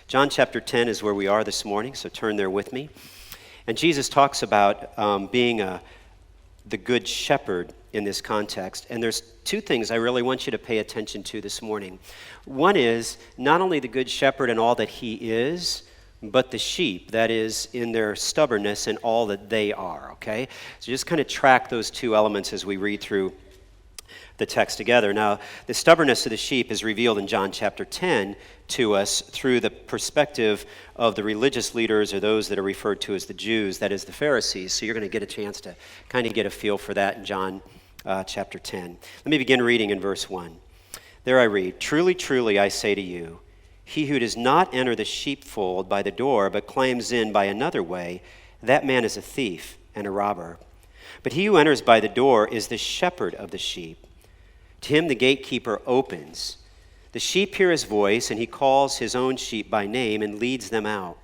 John chapter 10 is where we are this morning, so turn there with me. And Jesus talks about being the good shepherd in this context. And there's two things I really want you to pay attention to this morning. One is not only the good shepherd and all that he is, but the sheep, that is, in their stubbornness and all that they are, okay? So just kind of track those two elements as we read through the text together. Now, the stubbornness of the sheep is revealed in John chapter 10 to us through the perspective of the religious leaders, or those that are referred to as the Jews, that is the Pharisees. So you're going to get a chance to kind of get a feel for that in John chapter 10. Let me begin reading in verse 1. There I read, "Truly, truly, I say to you, he who does not enter the sheepfold by the door, but climbs in by another way, that man is a thief and a robber. But he who enters by the door is the shepherd of the sheep. To him the gatekeeper opens. The sheep hear his voice, and he calls his own sheep by name and leads them out.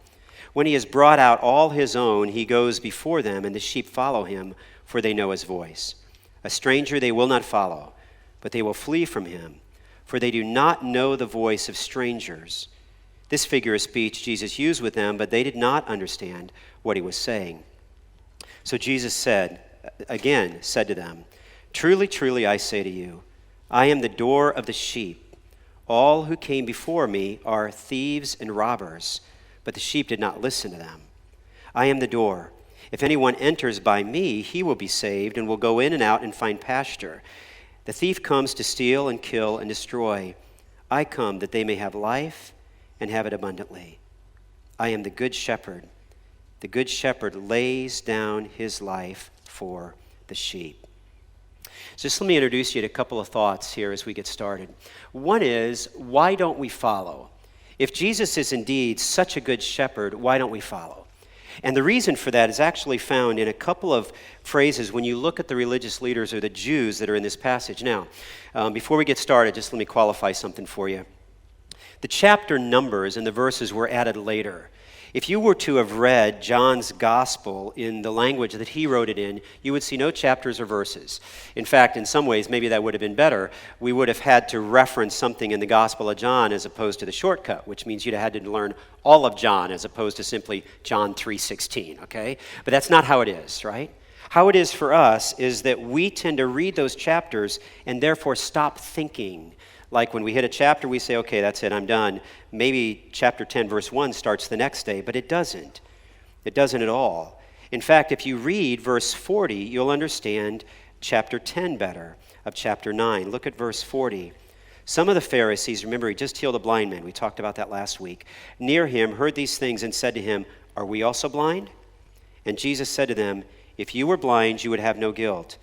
When he has brought out all his own, he goes before them, and the sheep follow him, for they know his voice. A stranger they will not follow, but they will flee from him, for they do not know the voice of strangers." This figure of speech Jesus used with them, but they did not understand what he was saying. So Jesus said to them, "Truly, truly, I say to you, I am the door of the sheep. All who came before me are thieves and robbers, but the sheep did not listen to them. I am the door. If anyone enters by me, he will be saved and will go in and out and find pasture. The thief comes to steal and kill and destroy. I come that they may have life and have it abundantly. I am the good shepherd. The good shepherd lays down his life for the sheep." So just let me introduce you to a couple of thoughts here as we get started. One is, why don't we follow? If Jesus is indeed such a good shepherd, why don't we follow? And the reason for that is actually found in a couple of phrases when you look at the religious leaders or the Jews that are in this passage. Now, before we get started, just let me qualify something for you. The chapter numbers and the verses were added later. If you were to have read John's gospel in the language that he wrote it in, you would see no chapters or verses. In fact, in some ways, maybe that would have been better. We would have had to reference something in the Gospel of John as opposed to the shortcut, which means you'd have had to learn all of John as opposed to simply John 3:16, okay? But that's not how it is, right? How it is for us is that we tend to read those chapters and therefore stop thinking. Like when we hit a chapter, we say, okay, that's it, I'm done. Maybe chapter 10, verse 1 starts the next day, but it doesn't. It doesn't at all. In fact, if you read verse 40, you'll understand chapter 10 better of chapter 9. Look at verse 40. Some of the Pharisees, remember, he just healed a blind man. We talked about that last week. Near him heard these things and said to him, "Are we also blind?" And Jesus said to them, "If you were blind, you would have no guilt.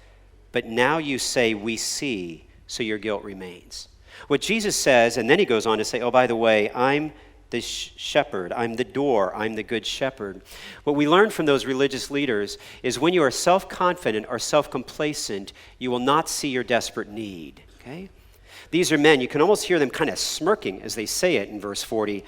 But now you say, 'We see,' so your guilt remains." What Jesus says, and then he goes on to say, oh, by the way, I'm the shepherd, I'm the door, I'm the good shepherd. What we learn from those religious leaders is when you are self-confident or self-complacent, you will not see your desperate need, okay? These are men, you can almost hear them kind of smirking as they say it in verse 40.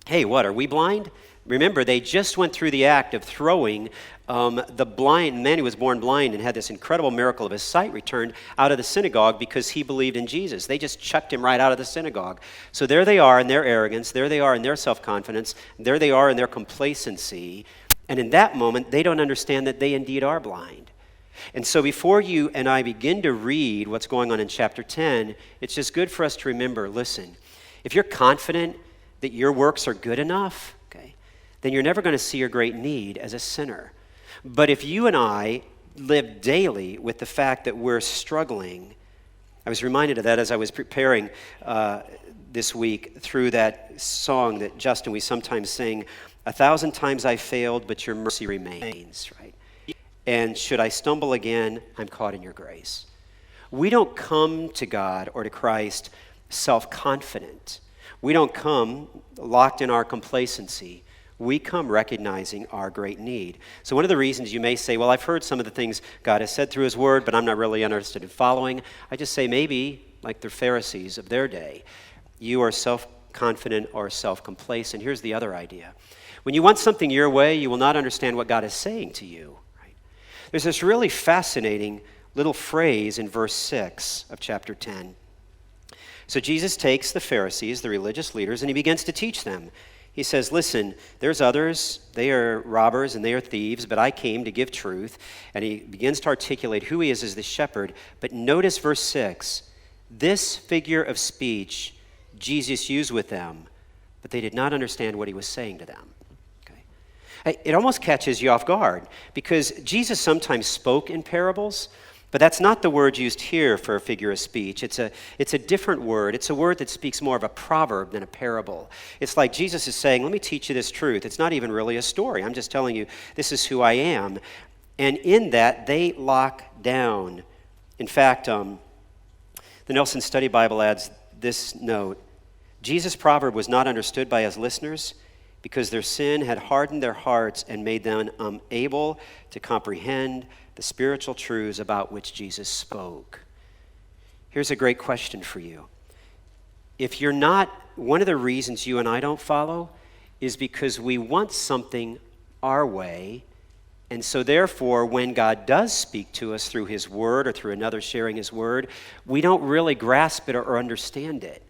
Hey, what, are we blind? Remember, they just went through the act of throwing the blind man who was born blind and had this incredible miracle of his sight returned out of the synagogue because he believed in Jesus. They just chucked him right out of the synagogue. So there they are in their arrogance, there they are in their self-confidence, there they are in their complacency, and in that moment, they don't understand that they indeed are blind. And so before you and I begin to read what's going on in chapter 10, it's just good for us to remember, listen, if you're confident that your works are good enough, okay, then you're never going to see your great need as a sinner. But if you and I live daily with the fact that we're struggling, I was reminded of that as I was preparing this week through that song that Justin, we sometimes sing, 1,000 times I failed, but your mercy remains, right? And should I stumble again, I'm caught in your grace. We don't come to God or to Christ self-confident. We don't come locked in our complacency. We come recognizing our great need. So one of the reasons you may say, well, I've heard some of the things God has said through his word, but I'm not really interested in following. I just say maybe, like the Pharisees of their day, you are self-confident or self-complacent. Here's the other idea. When you want something your way, you will not understand what God is saying to you. Right? There's this really fascinating little phrase in verse 6 of chapter 10. So Jesus takes the Pharisees, the religious leaders, and he begins to teach them. He says, listen, there's others, they are robbers and they are thieves, but I came to give truth. And he begins to articulate who he is as the shepherd. But notice verse 6, this figure of speech Jesus used with them, but they did not understand what he was saying to them. Okay? It almost catches you off guard, because Jesus sometimes spoke in parables, but that's not the word used here for a figure of speech. It's a different word. It's a word that speaks more of a proverb than a parable. It's like Jesus is saying, let me teach you this truth. It's not even really a story. I'm just telling you, this is who I am. And in that, they lock down. In fact, the Nelson Study Bible adds this note. Jesus' proverb was not understood by his listeners because their sin had hardened their hearts and made them unable to comprehend the spiritual truths about which Jesus spoke. Here's a great question for you. If you're not, one of the reasons you and I don't follow is because we want something our way, and so therefore when God does speak to us through his word or through another sharing his word, we don't really grasp it or understand it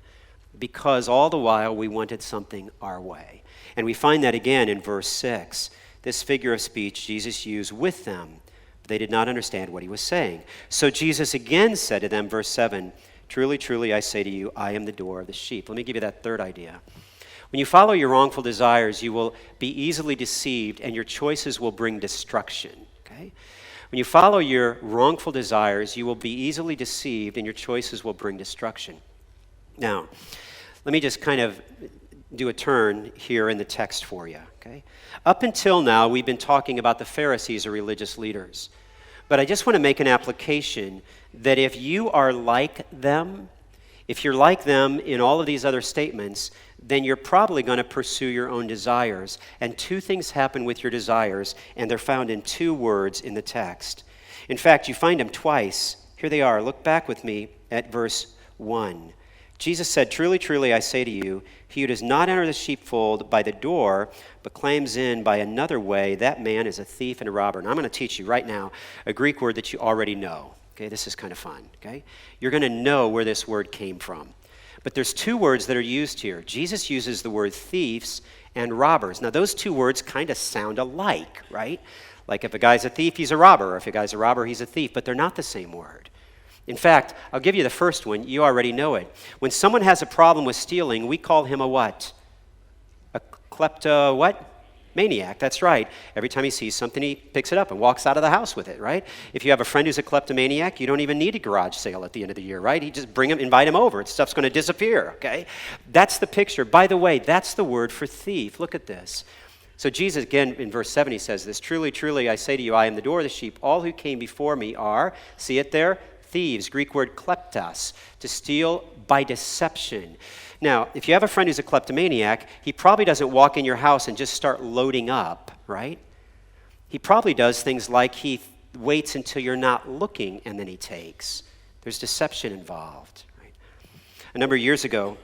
because all the while we wanted something our way. And we find that again in verse 6. This figure of speech Jesus used with them. They did not understand what he was saying. So Jesus again said to them, verse 7, truly, truly, I say to you, I am the door of the sheep. Let me give you that third idea. When you follow your wrongful desires, you will be easily deceived, and your choices will bring destruction. Okay? When you follow your wrongful desires, you will be easily deceived, and your choices will bring destruction. Now, let me just kind of do a turn here in the text for you. Okay? Up until now, we've been talking about the Pharisees or religious leaders. But I just want to make an application that if you are like them, if you're like them in all of these other statements, then you're probably going to pursue your own desires. And two things happen with your desires, and they're found in two words in the text. In fact, you find them twice. Here they are. Look back with me at verse 1. Jesus said, truly, truly, I say to you, he who does not enter the sheepfold by the door, but climbs in by another way, that man is a thief and a robber. And I'm going to teach you right now a Greek word that you already know. Okay, this is kind of fun. Okay, you're going to know where this word came from. But there's two words that are used here. Jesus uses the word thieves and robbers. Now, those two words kind of sound alike, right? Like if a guy's a thief, he's a robber. Or if a guy's a robber, he's a thief. But they're not the same word. In fact, I'll give you the first one. You already know it. When someone has a problem with stealing, we call him a what? A klepto what? Maniac. That's right. Every time he sees something, he picks it up and walks out of the house with it, right? If you have a friend who's a kleptomaniac, you don't even need a garage sale at the end of the year, right? You just invite him over. Stuff's going to disappear, okay? That's the picture. By the way, that's the word for thief. Look at this. So Jesus, again, in verse 7, he says this, truly, truly, I say to you, I am the door of the sheep. All who came before me are, see it there? Thieves, Greek word kleptos, to steal by deception. Now, if you have a friend who's a kleptomaniac, he probably doesn't walk in your house and just start loading up, right? He probably does things like he waits until you're not looking and then he takes. There's deception involved, right? A number of years ago,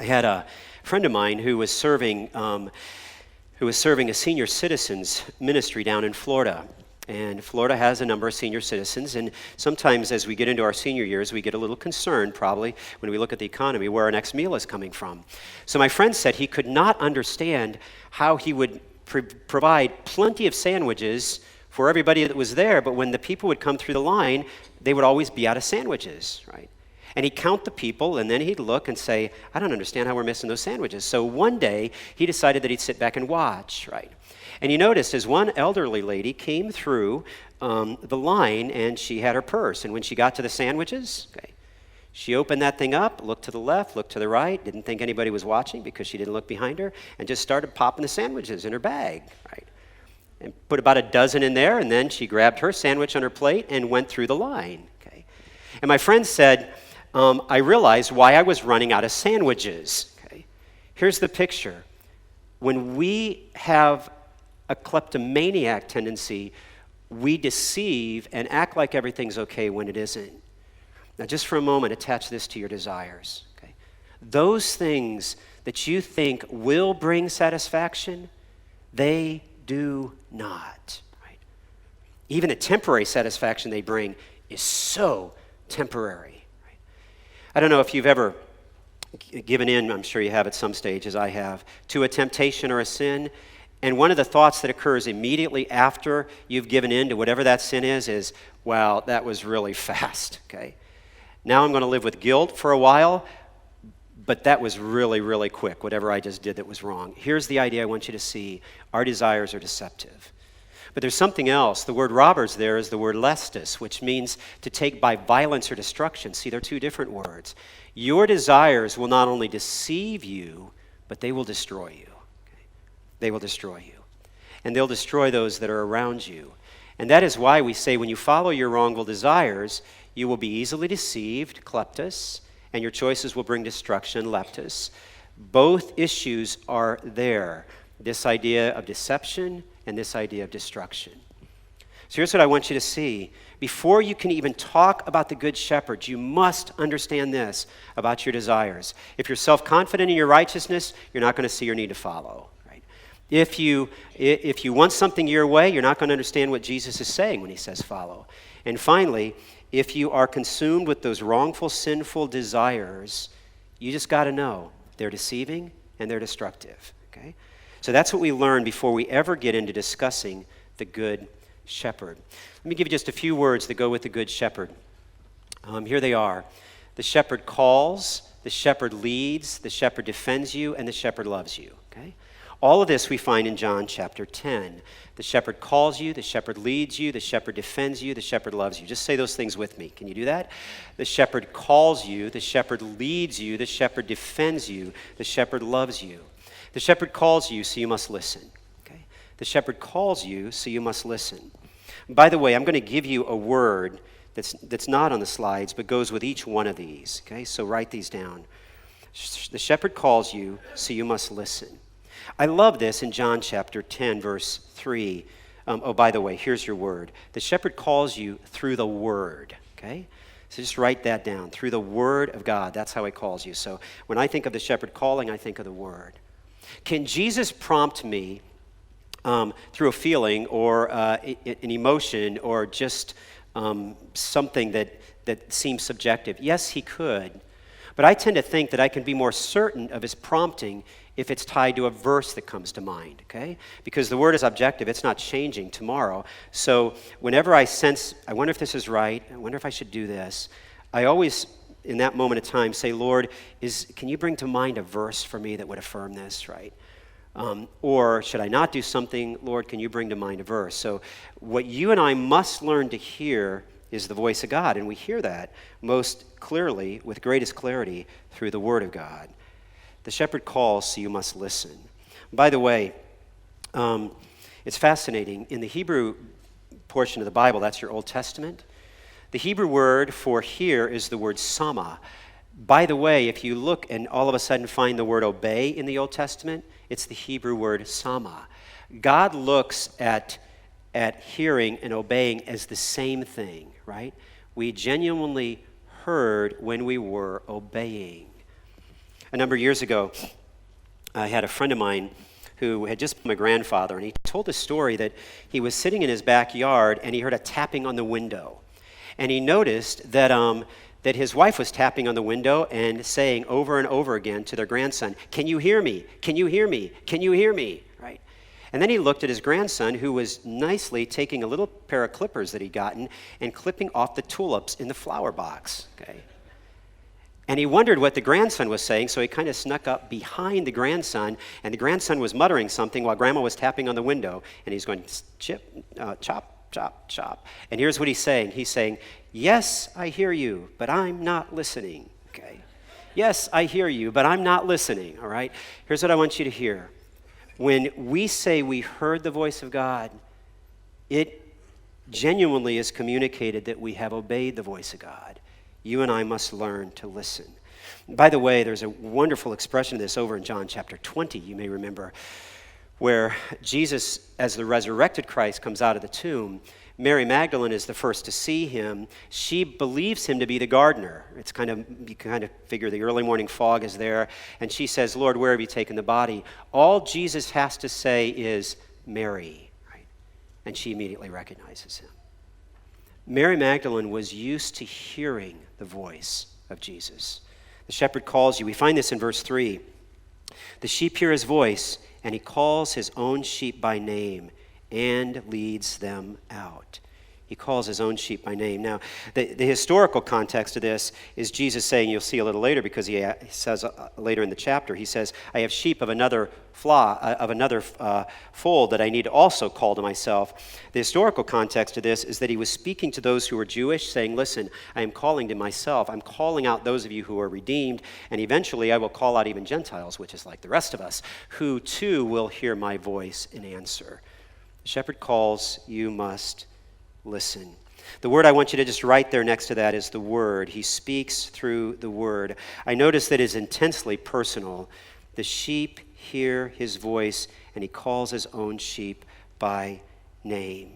I had a friend of mine who was serving a senior citizens ministry down in Florida. And Florida has a number of senior citizens, and sometimes as we get into our senior years, we get a little concerned, probably, when we look at the economy, where our next meal is coming from. So my friend said he could not understand how he would provide plenty of sandwiches for everybody that was there, but when the people would come through the line, they would always be out of sandwiches, right? And he'd count the people, and then he'd look and say, I don't understand how we're missing those sandwiches. So one day, he decided that he'd sit back and watch, right? And you noticed as one elderly lady came through the line, and she had her purse. And when she got to the sandwiches, okay, she opened that thing up, looked to the left, looked to the right, didn't think anybody was watching because she didn't look behind her, and just started popping the sandwiches in her bag, right? And put about a dozen in there, and then she grabbed her sandwich on her plate and went through the line, okay? And my friend said, I realized why I was running out of sandwiches, okay? Here's the picture. When we have a kleptomaniac tendency, we deceive and act like everything's okay when it isn't. Now, just for a moment, attach this to your desires. Okay? Those things that you think will bring satisfaction, they do not. Right? Even a temporary satisfaction they bring is so temporary. Right? I don't know if you've ever given in, I'm sure you have at some stage, as I have, to a temptation or a sin. And one of the thoughts that occurs immediately after you've given in to whatever that sin is, wow, that was really fast, okay? Now I'm going to live with guilt for a while, but that was really, really quick, whatever I just did that was wrong. Here's the idea I want you to see. Our desires are deceptive. But there's something else. The word robbers there is the word lestus, which means to take by violence or destruction. See, they're two different words. Your desires will not only deceive you, but they will destroy you. Okay? They will destroy you. And they'll destroy those that are around you. And that is why we say when you follow your wrongful desires, you will be easily deceived, kleptos, and your choices will bring destruction, leptos. Both issues are there. This idea of deception and this idea of destruction. So here's what I want you to see. Before you can even talk about the Good Shepherd, you must understand this about your desires. If you're self-confident in your righteousness, you're not going to see your need to follow. Right? If you want something your way, you're not going to understand what Jesus is saying when he says follow. And finally, if you are consumed with those wrongful, sinful desires, you just got to know they're deceiving and they're destructive. Okay? So that's what we learn before we ever get into discussing the Good Shepherd. Let me give you just a few words that go with the Good Shepherd. Here they are. The shepherd calls, the shepherd leads, the shepherd defends you, and the shepherd loves you. Okay? All of this we find in John chapter 10. The shepherd calls you, the shepherd leads you, the shepherd defends you, the shepherd loves you. Just say those things with me. Can you do that? The shepherd calls you, the shepherd leads you, the shepherd defends you, the shepherd loves you. The shepherd calls you, so you must listen. Okay? The shepherd calls you, so you must listen. By the way, I'm going to give you a word that's not on the slides, but goes with each one of these. Okay? So write these down. The shepherd calls you, so you must listen. I love this in John chapter 10, verse 3. By the way, here's your word. The shepherd calls you through the word. Okay? So just write that down. Through the word of God, that's how he calls you. So when I think of the shepherd calling, I think of the word. Can Jesus prompt me through a feeling or an emotion or just something that seems subjective? Yes, he could. But I tend to think that I can be more certain of his prompting if it's tied to a verse that comes to mind, okay? Because the word is objective. It's not changing tomorrow. So whenever I sense, I wonder if this is right, I wonder if I should do this, I always, in that moment of time, say, Lord, can you bring to mind a verse for me that would affirm this, right? Or should I not do something? Lord, can you bring to mind a verse? So what you and I must learn to hear is the voice of God, and we hear that most clearly, with greatest clarity, through the Word of God. The shepherd calls, so you must listen. By the way, it's fascinating. In the Hebrew portion of the Bible, that's your Old Testament, the Hebrew word for hear is the word sama. By the way, if you look and all of a sudden find the word obey in the Old Testament, it's the Hebrew word sama. God looks at hearing and obeying as the same thing, right? We genuinely heard when we were obeying. A number of years ago, I had a friend of mine who had just become a grandfather, and he told a story that he was sitting in his backyard and he heard a tapping on the window. And he noticed that his wife was tapping on the window and saying over and over again to their grandson, "Can you hear me? Can you hear me? Can you hear me?" Right? And then he looked at his grandson, who was nicely taking a little pair of clippers that he'd gotten and clipping off the tulips in the flower box. Okay? And he wondered what the grandson was saying, so he kind of snuck up behind the grandson, and the grandson was muttering something while Grandma was tapping on the window, and he's going, chop, chop, chop. And here's what he's saying. He's saying, "Yes, I hear you, but I'm not listening." Okay? Yes, I hear you, but I'm not listening, all right? Here's what I want you to hear. When we say we heard the voice of God, it genuinely is communicated that we have obeyed the voice of God. You and I must learn to listen. By the way, there's a wonderful expression of this over in John chapter 20, you may remember, where Jesus, as the resurrected Christ, comes out of the tomb. Mary Magdalene is the first to see him. She believes him to be the gardener. You kind of figure the early morning fog is there. And she says, "Lord, where have you taken the body?" All Jesus has to say is, "Mary," right? And she immediately recognizes him. Mary Magdalene was used to hearing the voice of Jesus. The shepherd calls you. We find this in verse 3. The sheep hear his voice, and he calls his own sheep by name and leads them out. He calls his own sheep by name. Now, the historical context of this is Jesus saying, you'll see a little later, because he says later in the chapter, he says, I have sheep of another fold that I need to also call to myself. The historical context of this is that he was speaking to those who were Jewish, saying, listen, I am calling to myself. I'm calling out those of you who are redeemed, and eventually I will call out even Gentiles, which is like the rest of us, who too will hear my voice and answer. The shepherd calls, you must listen. The word I want you to just write there next to that is the word. He speaks through the word. I notice that it is intensely personal. The sheep hear his voice, and he calls his own sheep by name.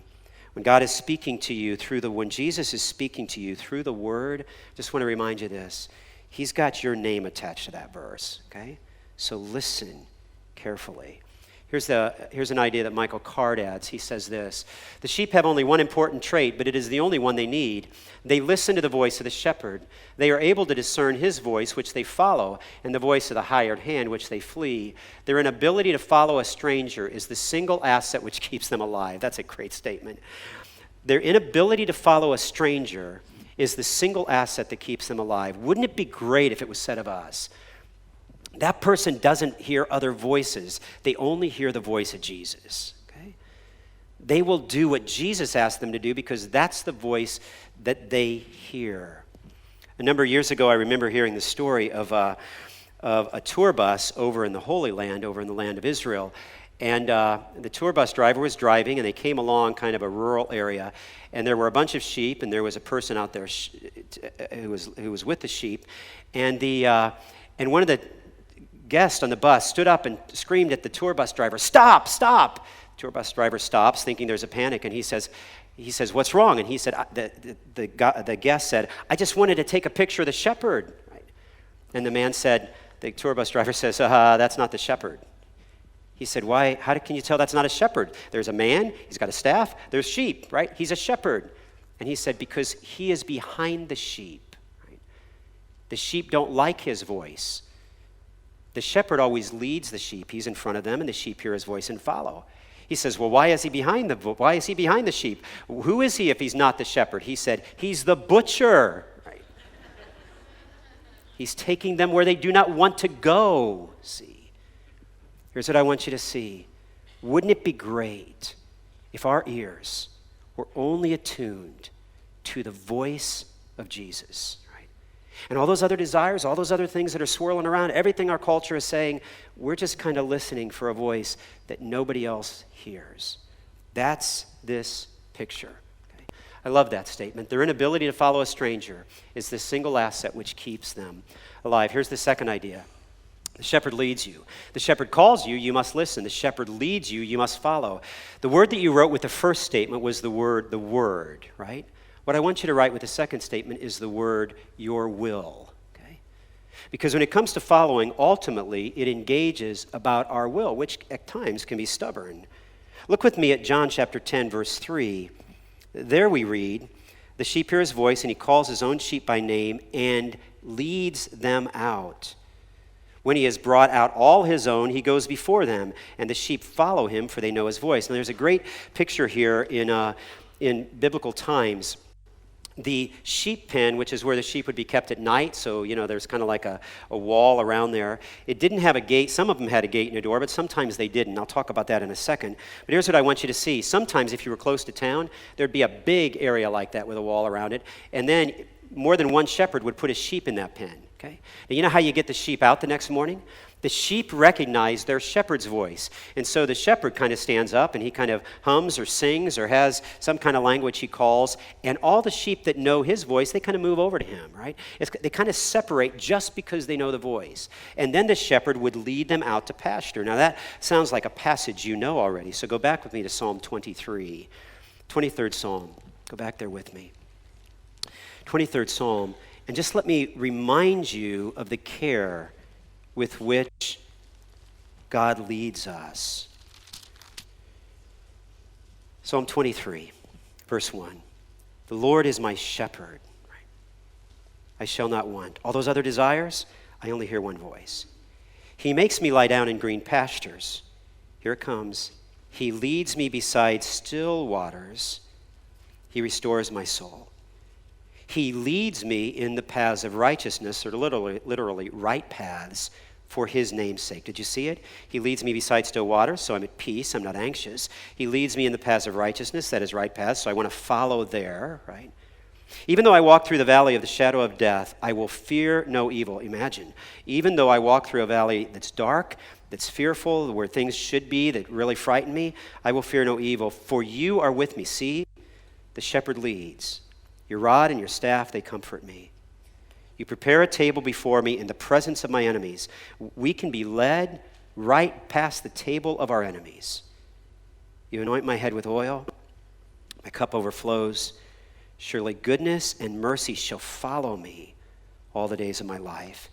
When God is speaking to you when Jesus is speaking to you through the word, I just want to remind you this. He's got your name attached to that verse, okay? So listen carefully. Here's an idea that Michael Card adds. He says this: the sheep have only one important trait, but it is the only one they need. They listen to the voice of the shepherd. They are able to discern his voice, which they follow, and the voice of the hired hand, which they flee. Their inability to follow a stranger is the single asset which keeps them alive. That's a great statement. Their inability to follow a stranger is the single asset that keeps them alive. Wouldn't it be great if it was said of us? That person doesn't hear other voices. They only hear the voice of Jesus. Okay? They will do what Jesus asked them to do because that's the voice that they hear. A number of years ago, I remember hearing the story of a tour bus over in the Holy Land, over in the land of Israel. And the tour bus driver was driving, and they came along kind of a rural area. And there were a bunch of sheep, and there was a person out there who was with the sheep. And one of the guest on the bus stood up and screamed at the tour bus driver, "Stop, stop!" The tour bus driver stops, thinking there's a panic, and he says, "What's wrong?" And he said, the guest said, "I just wanted to take a picture of the shepherd." Right? And the tour bus driver says, "That's not the shepherd." He said, "Why? Can you tell that's not a shepherd? There's a man, he's got a staff, there's sheep, right? He's a shepherd." And he said, "Because he is behind the sheep. Right? The sheep don't like his voice. The shepherd always leads the sheep. He's in front of them, and the sheep hear his voice and follow." He says, "Well, why is he behind the sheep? Who is he if he's not the shepherd?" He said, "He's the butcher." Right? He's taking them where they do not want to go. See, here's what I want you to see. Wouldn't it be great if our ears were only attuned to the voice of Jesus? And all those other desires, all those other things that are swirling around, everything our culture is saying, we're just kind of listening for a voice that nobody else hears. That's this picture. Okay? I love that statement. Their inability to follow a stranger is the single asset which keeps them alive. Here's the second idea. The shepherd leads you. The shepherd calls you, you must listen. The shepherd leads you, you must follow. The word that you wrote with the first statement was the word, right? What I want you to write with the second statement is the word, your will. Okay? Because when it comes to following, ultimately, it engages about our will, which at times can be stubborn. Look with me at John chapter 10, verse 3. There we read, the sheep hear his voice, and he calls his own sheep by name and leads them out. When he has brought out all his own, he goes before them, and the sheep follow him, for they know his voice. Now, there's a great picture here in biblical times. The sheep pen, which is where the sheep would be kept at night, so, there's kind of like a wall around there. It didn't have a gate. Some of them had a gate and a door, but sometimes they didn't. I'll talk about that in a second. But here's what I want you to see. Sometimes if you were close to town, there'd be a big area like that with a wall around it, and then more than one shepherd would put a sheep in that pen. Okay? Now, you know how you get the sheep out the next morning? The sheep recognize their shepherd's voice. And so the shepherd kind of stands up and he kind of hums or sings or has some kind of language he calls. And all the sheep that know his voice, they kind of move over to him, right? They kind of separate just because they know the voice. And then the shepherd would lead them out to pasture. Now that sounds like a passage you know already. So go back with me to Psalm 23, 23rd Psalm. Go back there with me. 23rd Psalm. And just let me remind you of the care with which God leads us. Psalm 23, verse 1. The Lord is my shepherd. I shall not want. All those other desires, I only hear one voice. He makes me lie down in green pastures. Here it comes. He leads me beside still waters. He restores my soul. He leads me in the paths of righteousness, or literally right paths, for his name's sake. Did you see it? He leads me beside still waters, so I'm at peace, I'm not anxious. He leads me in the paths of righteousness, that is right paths, so I want to follow there, right? Even though I walk through the valley of the shadow of death, I will fear no evil. Imagine, even though I walk through a valley that's dark, that's fearful, where things should be, that really frighten me, I will fear no evil, for you are with me. See, the shepherd leads. Your rod and your staff, they comfort me. You prepare a table before me in the presence of my enemies. We can be led right past the table of our enemies. You anoint my head with oil. My cup overflows. Surely goodness and mercy shall follow me all the days of my life,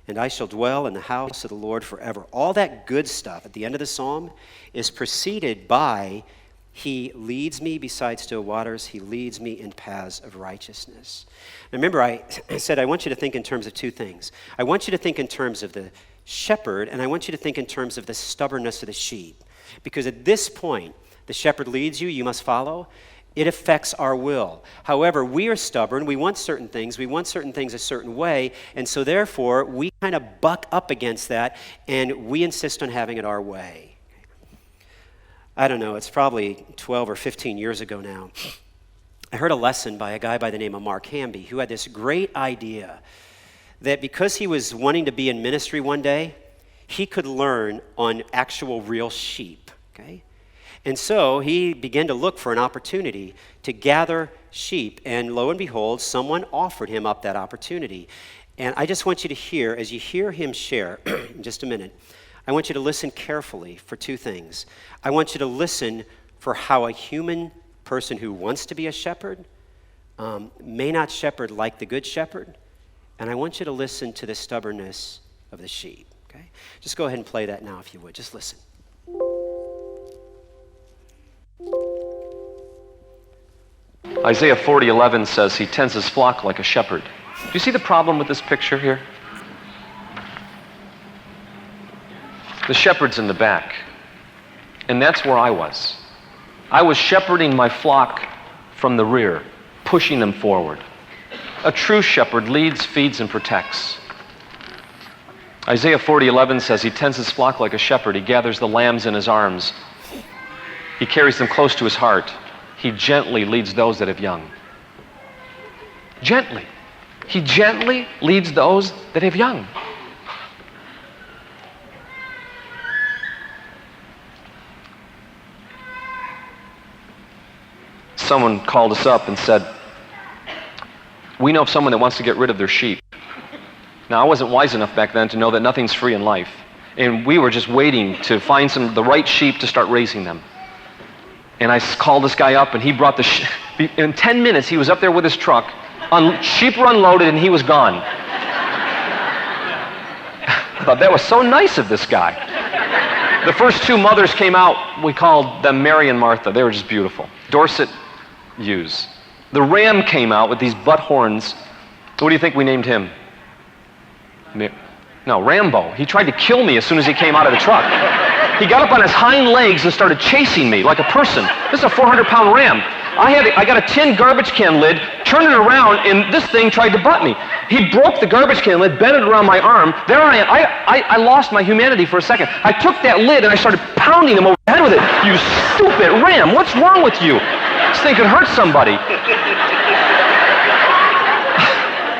and I shall dwell in the house of the Lord forever. All that good stuff at the end of the psalm is preceded by he leads me beside still waters. He leads me in paths of righteousness. Now remember, I said I want you to think in terms of two things. I want you to think in terms of the shepherd, and I want you to think in terms of the stubbornness of the sheep. Because at this point, the shepherd leads you, you must follow. It affects our will. However, we are stubborn. We want certain things. We want certain things a certain way. And so therefore, we kind of buck up against that, and we insist on having it our way. I don't know, it's probably 12 or 15 years ago now. I heard a lesson by a guy by the name of Mark Hamby, who had this great idea that because he was wanting to be in ministry one day, he could learn on actual real sheep, okay? And so he began to look for an opportunity to gather sheep, and lo and behold, someone offered him up that opportunity. And I just want you to hear, as you hear him share, in just a minute, I want you to listen carefully for two things. I want you to listen for how a human person who wants to be a shepherd may not shepherd like the good shepherd. And I want you to listen to the stubbornness of the sheep. Okay? Just go ahead and play that now if you would. Just listen. Isaiah 40:11 says he tends his flock like a shepherd. Do you see the problem with this picture here? The shepherd's in the back. And that's where I was. I was shepherding my flock from the rear, pushing them forward. A true shepherd leads, feeds, and protects. Isaiah 40:11 says he tends his flock like a shepherd. He gathers the lambs in his arms. He carries them close to his heart. He gently leads those that have young. Gently. He gently leads those that have young. Someone called us up and said, we know of someone that wants to get rid of their sheep. Now, I wasn't wise enough back then to know that nothing's free in life. And we were just waiting to find the right sheep to start raising them. And I called this guy up, and he brought the sheep. In 10 minutes, he was up there with his truck. Sheep were unloaded, and he was gone. I thought that was so nice of this guy. The first two mothers came out. We called them Mary and Martha. They were just beautiful. Dorset ewes. The ram came out with these butt horns. What do you think we named him? No, Rambo. He tried to kill me as soon as he came out of the truck. He got up on his hind legs and started chasing me like a person. This is a 400-pound ram. I got a tin garbage can lid, turned it around, and this thing tried to butt me. He broke the garbage can lid, bent it around my arm. There I am. I lost my humanity for a second. I took that lid and I started pounding him over the head with it. You stupid ram, what's wrong with you? This thing could hurt somebody.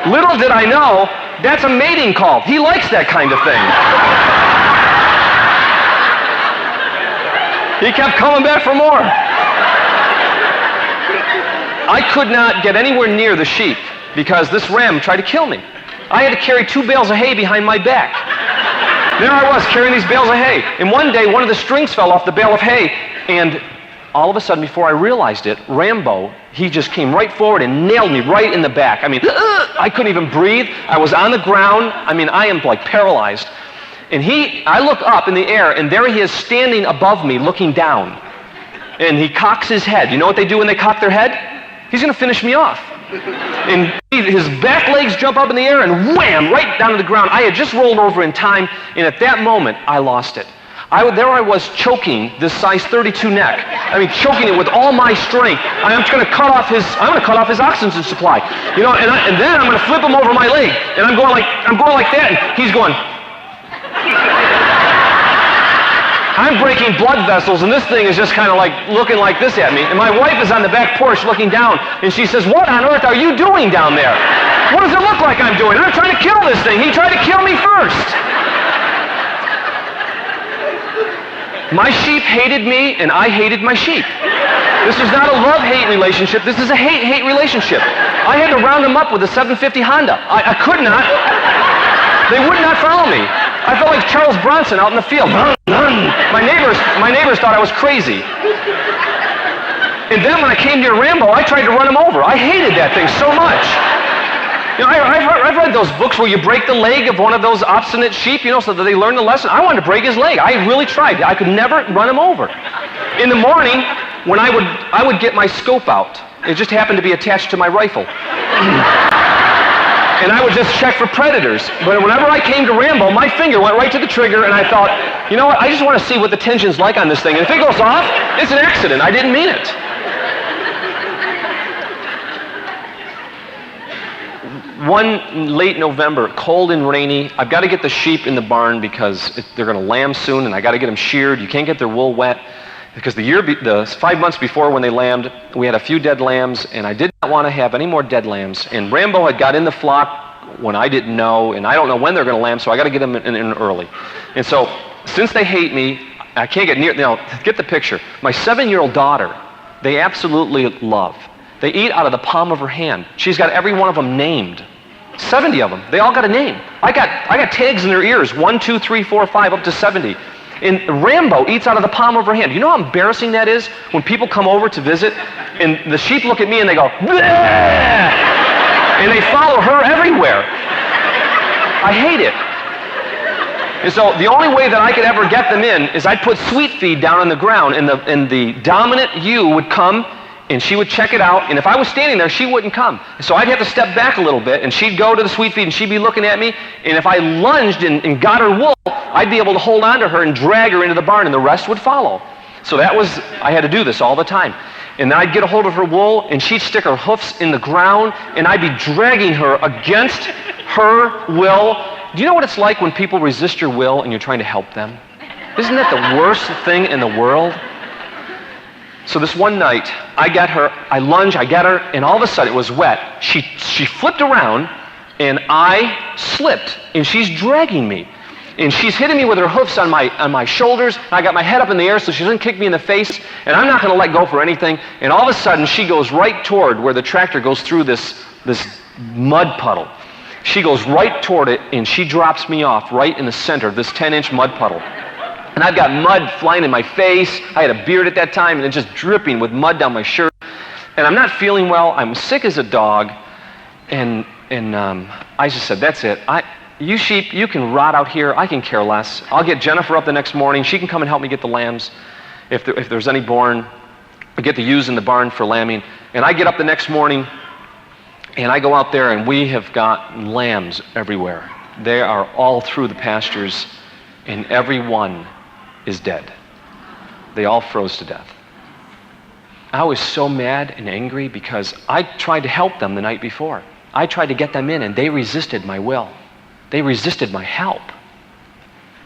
Little did I know, that's a mating call. He likes that kind of thing. He kept coming back for more. I could not get anywhere near the sheep because this ram tried to kill me. I had to carry 2 bales of hay behind my back. There I was carrying these bales of hay. And one day, one of the strings fell off the bale of hay, and all of a sudden, before I realized it, Rambo, he just came right forward and nailed me right in the back. I mean, I couldn't even breathe. I was on the ground. I mean, I am like paralyzed. And I look up in the air, and there he is standing above me, looking down. And he cocks his head. You know what they do when they cock their head? He's going to finish me off. And his back legs jump up in the air and wham, right down to the ground. I had just rolled over in time, and at that moment, I lost it. There I was choking this size 32 neck. I mean, choking it with all my strength. I'm just going to cut off his oxygen supply. You know, and then I'm going to flip him over my leg, and I'm going like that, and he's going. I'm breaking blood vessels, and this thing is just kind of like looking like this at me. And my wife is on the back porch looking down, and she says, "What on earth are you doing down there? What does it look like I'm doing? I'm trying to kill this thing. He tried to kill me first." My sheep hated me, and I hated my sheep. This is not a love-hate relationship. This is a hate-hate relationship. I had to round them up with a 750 Honda. I could not. They would not follow me. I felt like Charles Bronson out in the field. My neighbors thought I was crazy. And then when I came near Rambo, I tried to run him over. I hated that thing so much. You know, I've read those books where you break the leg of one of those obstinate sheep, you know, so that they learn the lesson. I wanted to break his leg. I really tried. I could never run him over. In the morning, when I would get my scope out. It just happened to be attached to my rifle. And I would just check for predators. But whenever I came to Rambo, my finger went right to the trigger, and I thought, you know what, I just want to see what the tension's like on this thing. And if it goes off, it's an accident. I didn't mean it. One late November, cold and rainy, I've got to get the sheep in the barn because they're going to lamb soon, and I got to get them sheared. You can't get their wool wet because the 5 months before when they lambed, we had a few dead lambs, and I did not want to have any more dead lambs. And Rambo had got in the flock when I didn't know, and I don't know when they're going to lamb, so I got to get them in early. And so, since they hate me, I can't get near. Now, get the picture. My 7-year-old daughter, they absolutely love. They eat out of the palm of her hand. She's got every one of them named. 70 of them. They all got a name. I got tags in their ears. 1, 2, 3, 4, 5, up to 70. And Rambo eats out of the palm of her hand. You know how embarrassing that is when people come over to visit and the sheep look at me and they go, "Bleh!" And they follow her everywhere. I hate it. And so the only way that I could ever get them in is I'd put sweet feed down on the ground, and the dominant ewe would come and she would check it out, and if I was standing there, she wouldn't come. So I'd have to step back a little bit, and she'd go to the sweet feed, and she'd be looking at me, and if I lunged and got her wool, I'd be able to hold on to her and drag her into the barn, and the rest would follow. So I had to do this all the time. And then I'd get a hold of her wool, and she'd stick her hoofs in the ground, and I'd be dragging her against her will. Do you know what it's like when people resist your will and you're trying to help them? Isn't that the worst thing in the world? So this one night, I get her, I lunge, I get her, and all of a sudden it was wet. She flipped around, and I slipped, and she's dragging me. And she's hitting me with her hoofs on my shoulders. I got my head up in the air so she doesn't kick me in the face, and I'm not going to let go for anything. And all of a sudden, she goes right toward where the tractor goes through this mud puddle. She goes right toward it, and she drops me off right in the center of this 10-inch mud puddle. And I've got mud flying in my face. I had a beard at that time, and it's just dripping with mud down my shirt. And I'm not feeling well. I'm sick as a dog. And I just said, that's it. You sheep, you can rot out here. I can care less. I'll get Jennifer up the next morning. She can come and help me get the lambs if there's any born. I get the ewes in the barn for lambing. And I get up the next morning, and I go out there, and we have got lambs everywhere. They are all through the pastures, and every one is dead. They all froze to death. I was so mad and angry because I tried to help them the night before. I tried to get them in, and they resisted my will. They resisted my help.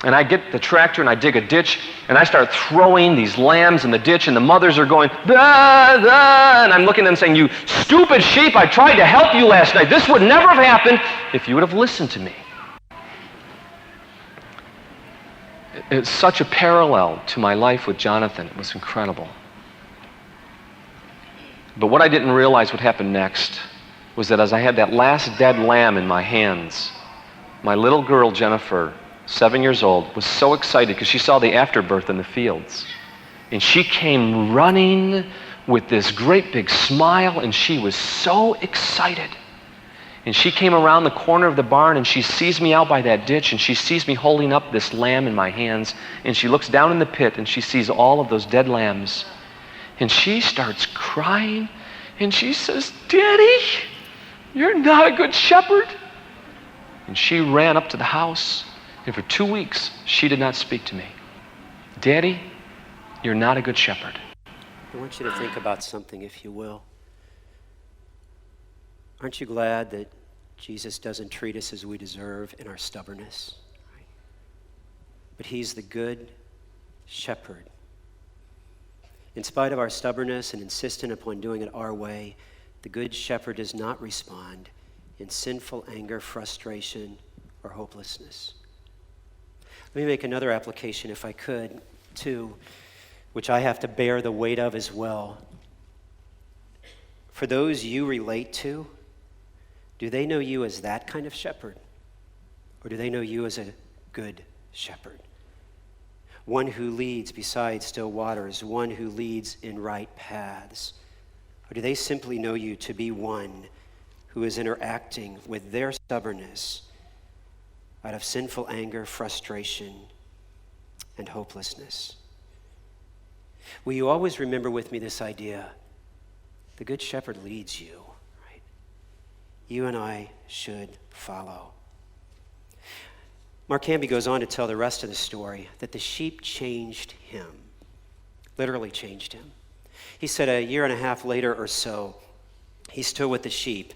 And I get the tractor, and I dig a ditch, and I start throwing these lambs in the ditch, and the mothers are going, "Bah, bah," and I'm looking at them saying, "You stupid sheep, I tried to help you last night. This would never have happened if you would have listened to me." It's such a parallel to my life with Jonathan. It was incredible. But what I didn't realize would happen next was that as I had that last dead lamb in my hands, my little girl, Jennifer, 7 years old, was so excited because she saw the afterbirth in the fields. And she came running with this great big smile, and she was so excited. And she came around the corner of the barn, and she sees me out by that ditch, and she sees me holding up this lamb in my hands, and she looks down in the pit, and she sees all of those dead lambs. And she starts crying, and she says, "Daddy, You're not a good shepherd. And she ran up to the house, and for 2 weeks, she did not speak to me. Daddy, you're not a good shepherd. I want you to think about something, if you will. Aren't you glad that Jesus doesn't treat us as we deserve in our stubbornness? But he's the good shepherd. In spite of our stubbornness and insistent upon doing it our way, the good shepherd does not respond in sinful anger, frustration, or hopelessness. Let me make another application, if I could, too, which I have to bear the weight of as well. For those you relate to, do they know you as that kind of shepherd? Or do they know you as a good shepherd? One who leads beside still waters, one who leads in right paths? Or do they simply know you to be one who is interacting with their stubbornness out of sinful anger, frustration, and hopelessness? Will you always remember with me this idea? The Good Shepherd leads you, right? You and I should follow. Mark Hamby goes on to tell the rest of the story that the sheep changed him, literally changed him. He said a year and a half later or so, he's still with the sheep.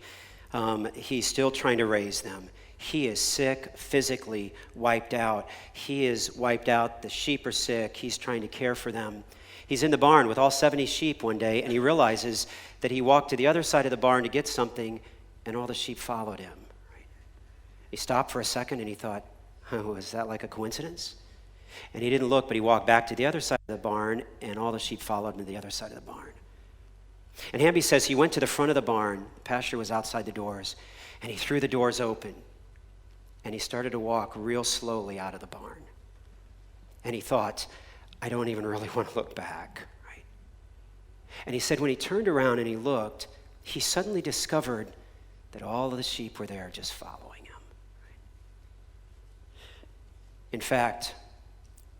He's still trying to raise them. He is sick, physically wiped out. He is wiped out. The sheep are sick. He's trying to care for them. He's in the barn with all 70 sheep one day, and he realizes that he walked to the other side of the barn to get something, and all the sheep followed him. Right? He stopped for a second, and he thought, oh, is that like a coincidence? And he didn't look, but he walked back to the other side of the barn, and all the sheep followed him to the other side of the barn. And Hamby says he went to the front of the barn. The pasture was outside the doors, and he threw the doors open, and he started to walk real slowly out of the barn. And he thought, I don't even really want to look back, right? And he said when he turned around and he looked, he suddenly discovered that all of the sheep were there just following him. In fact,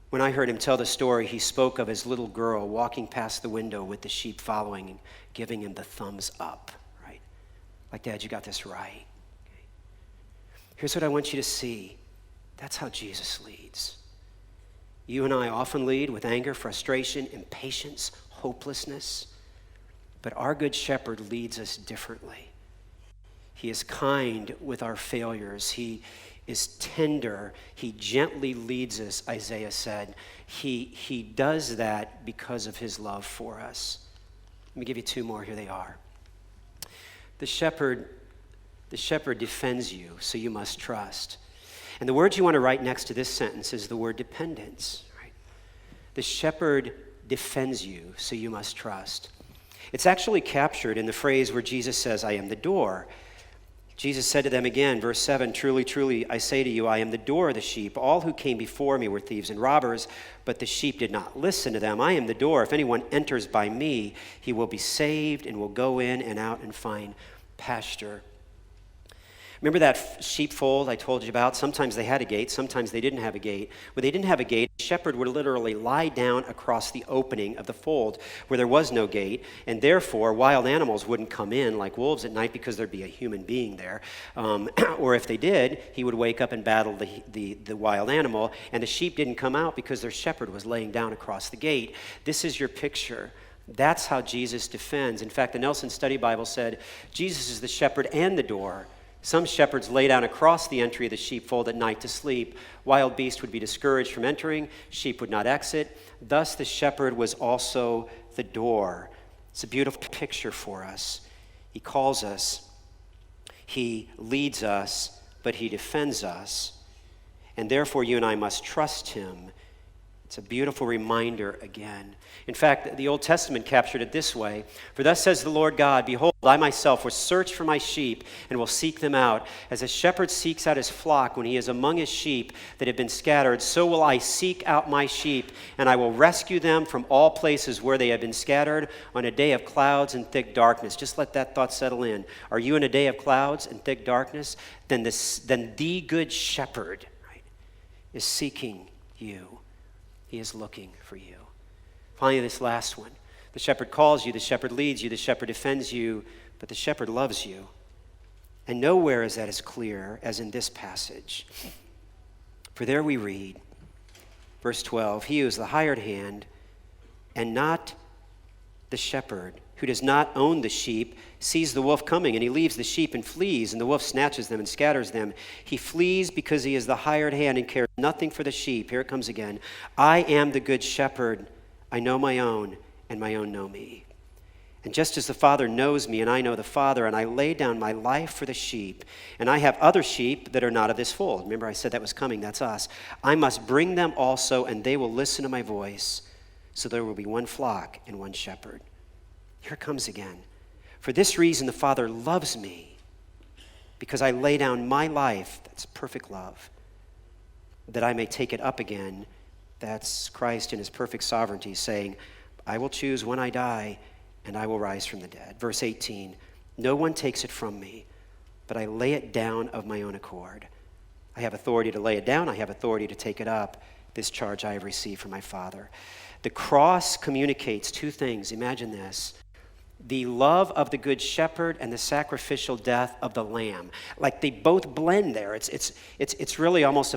when I heard him tell the story, he spoke of his little girl walking past the window with the sheep following and giving him the thumbs up, right? Like, Dad, you got this right. Okay. Here's what I want you to see. That's how Jesus leads. You and I often lead with anger, frustration, impatience, hopelessness. But our Good Shepherd leads us differently. He is kind with our failures. He is tender. He gently leads us, Isaiah said. He does that because of his love for us. Let me give you two more. Here they are. The shepherd defends you, so you must trust. And the word you want to write next to this sentence is the word dependence. Right? The shepherd defends you, so you must trust. It's actually captured in the phrase where Jesus says, I am the door. Jesus said to them again, verse 7, truly, truly, I say to you, I am the door of the sheep. All who came before me were thieves and robbers, but the sheep did not listen to them. I am the door. If anyone enters by me, he will be saved and will go in and out and find pasture. Remember that sheepfold I told you about? Sometimes they had a gate, sometimes they didn't have a gate. When they didn't have a gate, a shepherd would literally lie down across the opening of the fold where there was no gate, and therefore wild animals wouldn't come in like wolves at night because there'd be a human being there. Or if they did, he would wake up and battle the wild animal, and the sheep didn't come out because their shepherd was laying down across the gate. This is your picture. That's how Jesus defends. In fact, the Nelson Study Bible said, Jesus is the shepherd and the door. Some shepherds lay down across the entry of the sheepfold at night to sleep. Wild beasts would be discouraged from entering. Sheep would not exit. Thus, the shepherd was also the door. It's a beautiful picture for us. He calls us. He leads us, but he defends us. And therefore, you and I must trust him. It's a beautiful reminder again. In fact, the Old Testament captured it this way. For thus says the Lord God, behold, I myself will search for my sheep and will seek them out. As a shepherd seeks out his flock when he is among his sheep that have been scattered, so will I seek out my sheep, and I will rescue them from all places where they have been scattered on a day of clouds and thick darkness. Just let that thought settle in. Are you in a day of clouds and thick darkness? Then the good shepherd, right, is seeking you. He is looking for you. Finally, this last one. The shepherd calls you, the shepherd leads you, the shepherd defends you, but the shepherd loves you. And nowhere is that as clear as in this passage. For there we read, verse 12, he who is the hired hand and not the shepherd, who does not own the sheep, sees the wolf coming, and he leaves the sheep and flees, and the wolf snatches them and scatters them. He flees because he is the hired hand and cares nothing for the sheep. Here it comes again. I am the good shepherd. I know my own, and my own know me. And just as the Father knows me, and I know the Father, and I lay down my life for the sheep, and I have other sheep that are not of this fold. Remember I said that was coming, that's us. I must bring them also, and they will listen to my voice. So there will be one flock and one shepherd. Here it comes again. For this reason the Father loves me, because I lay down my life, that's perfect love, that I may take it up again. That's Christ in his perfect sovereignty saying, I will choose when I die, and I will rise from the dead. Verse 18, no one takes it from me, but I lay it down of my own accord. I have authority to lay it down. I have authority to take it up. This charge I have received from my Father. The cross communicates two things. Imagine this. The love of the good shepherd and the sacrificial death of the lamb. Like they both blend there. It's really almost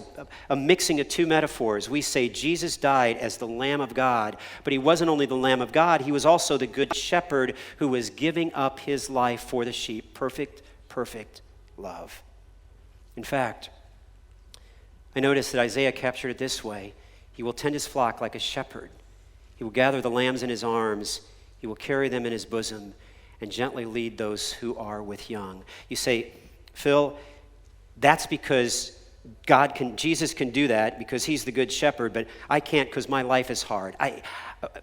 a mixing of two metaphors. We say Jesus died as the Lamb of God, but he wasn't only the Lamb of God, he was also the good shepherd who was giving up his life for the sheep. Perfect, perfect love. In fact, I noticed that Isaiah captured it this way. He will tend his flock like a shepherd. He will gather the lambs in his arms. He will carry them in his bosom and gently lead those who are with young. You say, Phil, that's because Jesus can do that because he's the good shepherd, but I can't because my life is hard.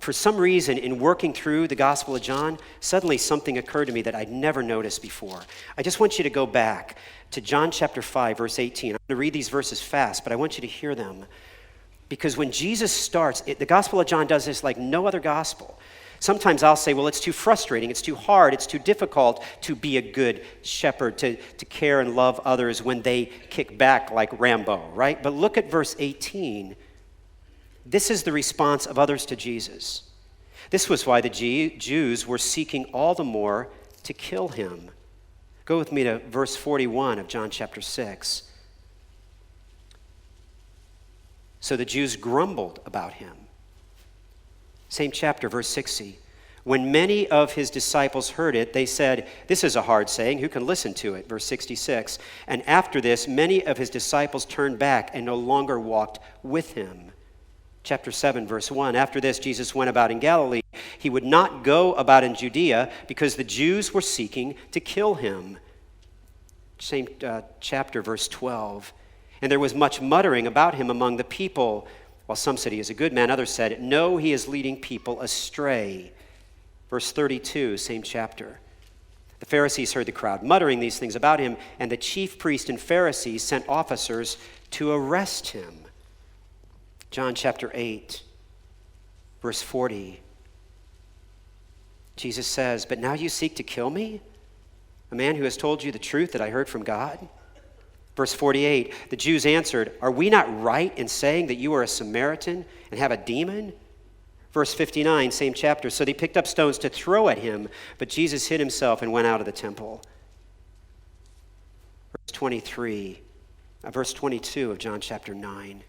For some reason, in working through the Gospel of John, suddenly something occurred to me that I'd never noticed before. I just want you to go back to John chapter 5, verse 18. I'm going to read these verses fast, but I want you to hear them. Because when Jesus starts, the Gospel of John does this like no other gospel. Sometimes I'll say, well, it's too frustrating, it's too hard, it's too difficult to be a good shepherd, to care and love others when they kick back like Rambo, right? But look at verse 18. This is the response of others to Jesus. This was why the Jews were seeking all the more to kill him. Go with me to verse 41 of John chapter 6. So the Jews grumbled about him. Same chapter, verse 60. When many of his disciples heard it, they said, this is a hard saying, who can listen to it? Verse 66. And after this, many of his disciples turned back and no longer walked with him. Chapter 7, verse 1. After this, Jesus went about in Galilee. He would not go about in Judea because the Jews were seeking to kill him. Same chapter, verse 12. And there was much muttering about him among the people. While some said he is a good man, others said, no, he is leading people astray. Verse 32, same chapter. The Pharisees heard the crowd muttering these things about him, and the chief priest and Pharisees sent officers to arrest him. John chapter 8, verse 40. Jesus says, but now you seek to kill me, a man who has told you the truth that I heard from God? Verse 48, the Jews answered, are we not right in saying that you are a Samaritan and have a demon? Verse 59, same chapter, so they picked up stones to throw at him, but Jesus hid himself and went out of the temple. Verse 22 of John chapter 9,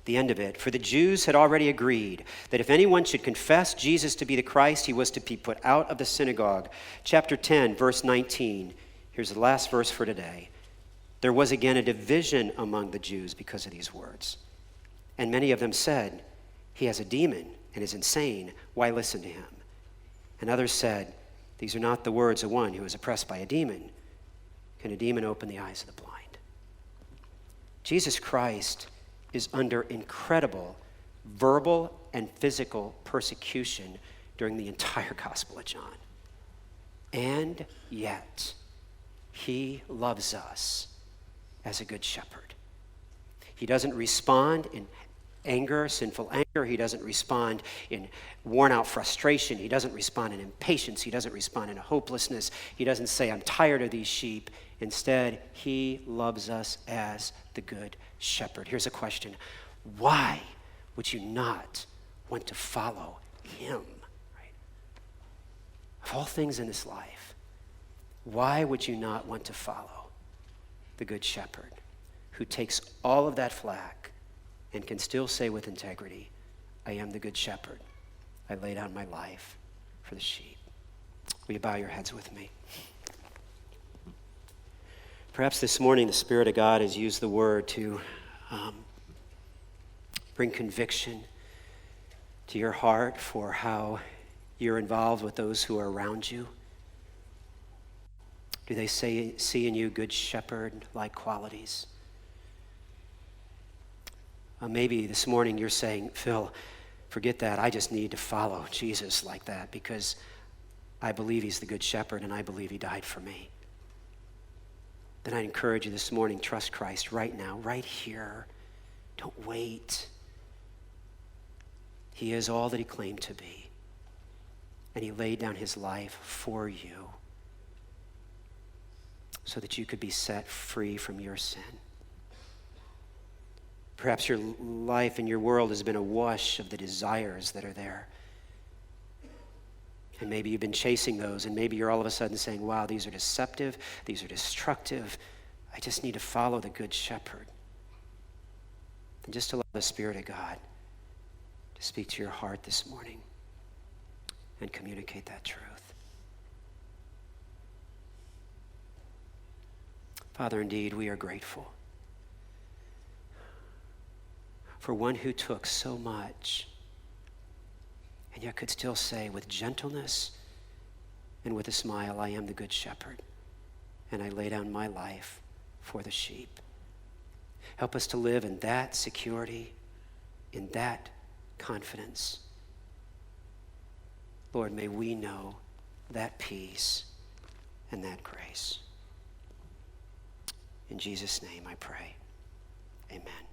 the end of it. For the Jews had already agreed that if anyone should confess Jesus to be the Christ, he was to be put out of the synagogue. Chapter 10, verse 19, here's the last verse for today. There was again a division among the Jews because of these words. And many of them said, he has a demon and is insane. Why listen to him? And others said, these are not the words of one who is oppressed by a demon. Can a demon open the eyes of the blind? Jesus Christ is under incredible verbal and physical persecution during the entire Gospel of John. And yet, he loves us as a good shepherd. He doesn't respond in anger, sinful anger. He doesn't respond in worn out frustration. He doesn't respond in impatience. He doesn't respond in hopelessness. He doesn't say, I'm tired of these sheep. Instead, he loves us as the good shepherd. Here's a question. Why would you not want to follow him? Right? Of all things in this life, Why would you not want to follow the Good Shepherd who takes all of that flack and can still say with integrity, I am the Good Shepherd. I lay down my life for the sheep. Will you bow your heads with me? Perhaps this morning the Spirit of God has used the word to bring conviction to your heart for how you're involved with those who are around you. Do they see in you Good Shepherd-like qualities? Maybe this morning you're saying, Phil, forget that. I just need to follow Jesus like that because I believe he's the Good Shepherd and I believe he died for me. Then I encourage you this morning, trust Christ right now, right here. Don't wait. He is all that he claimed to be. And he laid down his life for you so that you could be set free from your sin. Perhaps your life and your world has been awash of the desires that are there. And maybe you've been chasing those, and maybe you're all of a sudden saying, wow, these are deceptive, these are destructive. I just need to follow the Good Shepherd. And just allow the Spirit of God to speak to your heart this morning and communicate that truth. Father, indeed, we are grateful for one who took so much and yet could still say with gentleness and with a smile, I am the Good Shepherd, and I lay down my life for the sheep. Help us to live in that security, in that confidence. Lord, may we know that peace and that grace. In Jesus' name I pray. Amen.